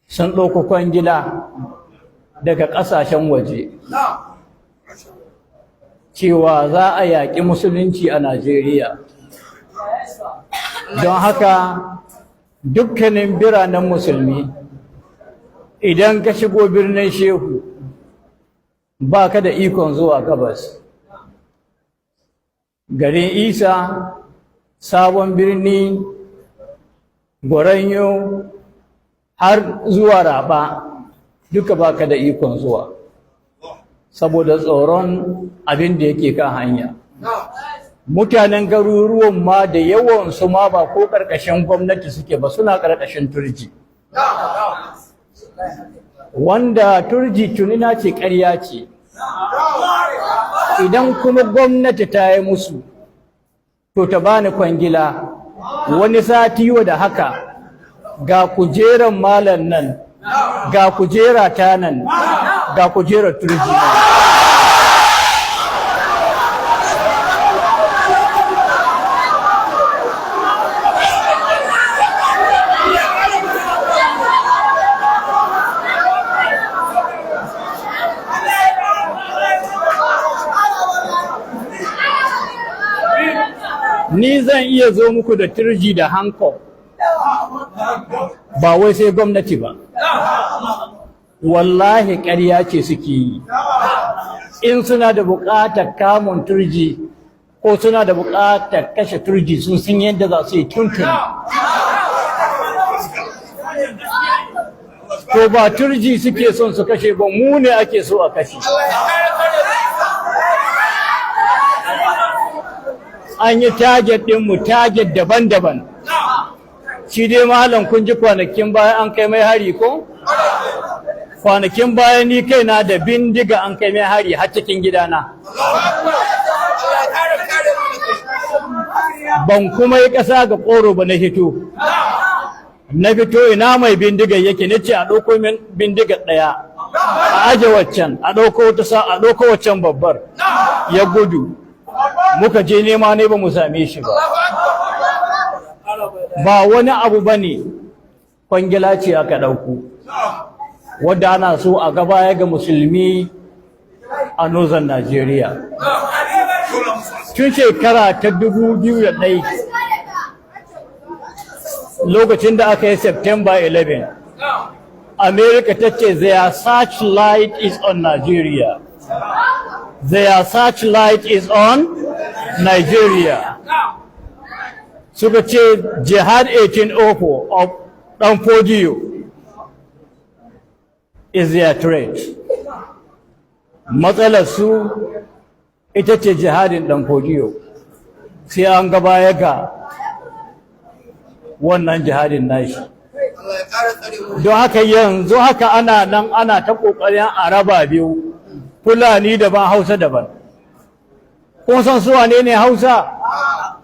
sun ɗauko kwangila daga ƙasashen waje cewa za a yaƙi musulunci a Najeriya. Don haka dukkanin biranen musulmi idan ka shigo birnin Shehu ba ka da ikon zuwa gabas. Garin Isa, Sabon Birni, Gwaranyo har zuwa Raba duka ba ka da ikon zuwa saboda tsoron abin da yake kan hanya. Mutanen garuruwan ma da yawansu ma ba ko ƙarƙashin gwamnati suke ba, suna ƙarƙashin turji, wanda turji tunina ce, ƙarya ce. Idan kuma gwamnati ta yi musu to ta bani kwangila wani sati da haka ga kujeran malam nan, ga kujera ta nan, ga kujerar turji nan. Ni zan iya zo muku da turji da Hancock, ba wai sai gwamnati ba. Wallahi ƙarya ce suke yi. In suna da buƙatar kamun turji ko suna da buƙatar kashe turji sun san yadda za su yi tuntun. To ba turji suke son su kashe ba, mu ne ake so a kashe. An yi target ɗinmu, target daban-daban. Shi dai malam kun ji kwanakin baya an kai mai hari ko? Kwanakin baya ni kaina da bindiga an kai mai hari har cikin gidana. Ban kuma yi ƙasa ga ƙoro ba na fito. Na fito ina mai bindigar yake, nace a ɗauko min bindigar ɗaya, a aje waccan, a ɗauko waccan babbar. Ya gudu. Muka je nema ne ba mu same shi ba. Ba wani abu ba ne, kwangila ce aka ɗauko, wadda ana so a gaba ga musulmi a Northern Najeriya. Tun shekara ta 2001, lokacin da aka yi September 11, America ta ce their searchlight is on Nigeria. Their searchlight is on Nigeria. Suka ce Jihad 1804 of Dan Fodiyo is their threat. Matsalar su ita ce jihadin Dan Fodiyo. Sai an gaba ya ga wannan jihadin nashi. Don haka yanzu haka ana nan ana ta ƙoƙarin a raba biyu. Fulani daban, Hausa daban. Kun san su wane ne Hausa?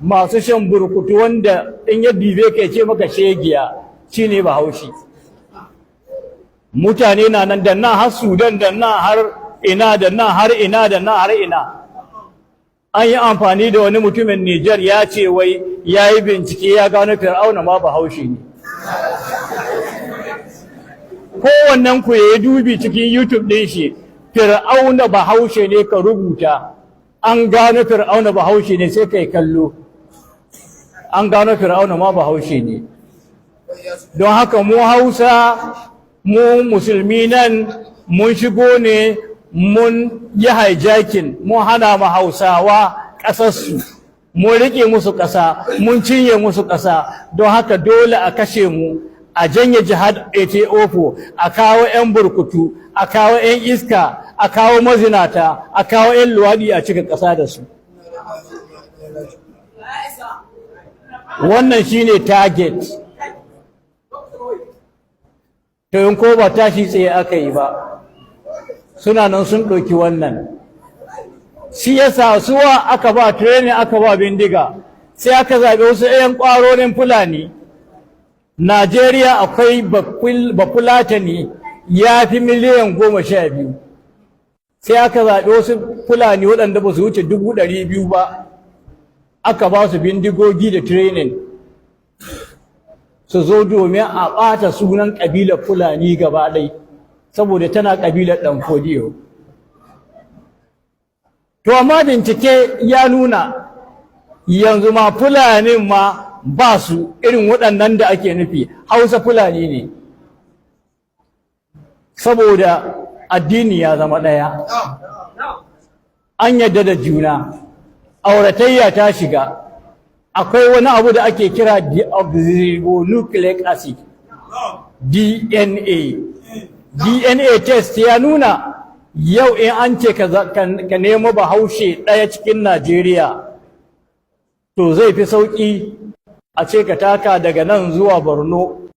Masu shan burkutu wanda in ya dibe ka ce maka shegiya shine Bahaushe. Mutane na nan da nan har Sudan, da nan har ina, da nan har ina, da nan har ina. An yi amfani da wani mutumin Nijar ya ce wai ya yi bincike ya gano Fir'auna ma Bahaushe ne. Kowannen ku ya yi dubi cikin YouTube ɗin shi, Fir'auna Bahaushe ne ka rubuta, an gano Fir'auna Bahaushe ne sai kai kallo, an gano Fir'auna ma Bahaushe ne. Don haka mu Hausa, mu musulmi nan mun shigo ne mun yi hijacking, mun hana ma Hausawa ƙasarsu, mun riƙe musu ƙasa, mun cinye musu ƙasa, don haka dole a kashe mu, a janye Jihad 1804, a kawo 'yan burkutu, a kawo 'yan iska, a kawo mazinata, a kawo 'yan luwaɗi a cika ƙasa da su. Wannan shine target. To in ko ba tashi tsaye aka yi ba, suna nan sun ɗauki wannan. Shi yasa suwa aka ba training, aka ba bindiga, sai aka zaɓi wasu 'yan ƙwarorin Fulani. Najeriya akwai Bafulatani ya fi miliyan 12. Sai aka zaɓi wasu Fulani waɗanda ba su wuce 200,000 ba, aka ba su bindigogi da training. su zo domin a ɓata sunan ƙabilar Fulani gaba ɗai saboda tana ƙabilar ɗan Fodiyo. To amma bincike ya nuna yanzu ma Fulanin ma ba su irin waɗannan da ake nufi, Hausa Fulani ne, saboda addini ya zama ɗaya, an yadda da juna, auratayya ta shiga, akwai wani abu da ake kira deoxyribonucleic acid, DNA. DNA test ya nuna yau in an ce ka nemo Bahaushe ɗaya cikin Najeriya, to zai fi sauƙi a ce ka taka daga nan zuwa Borno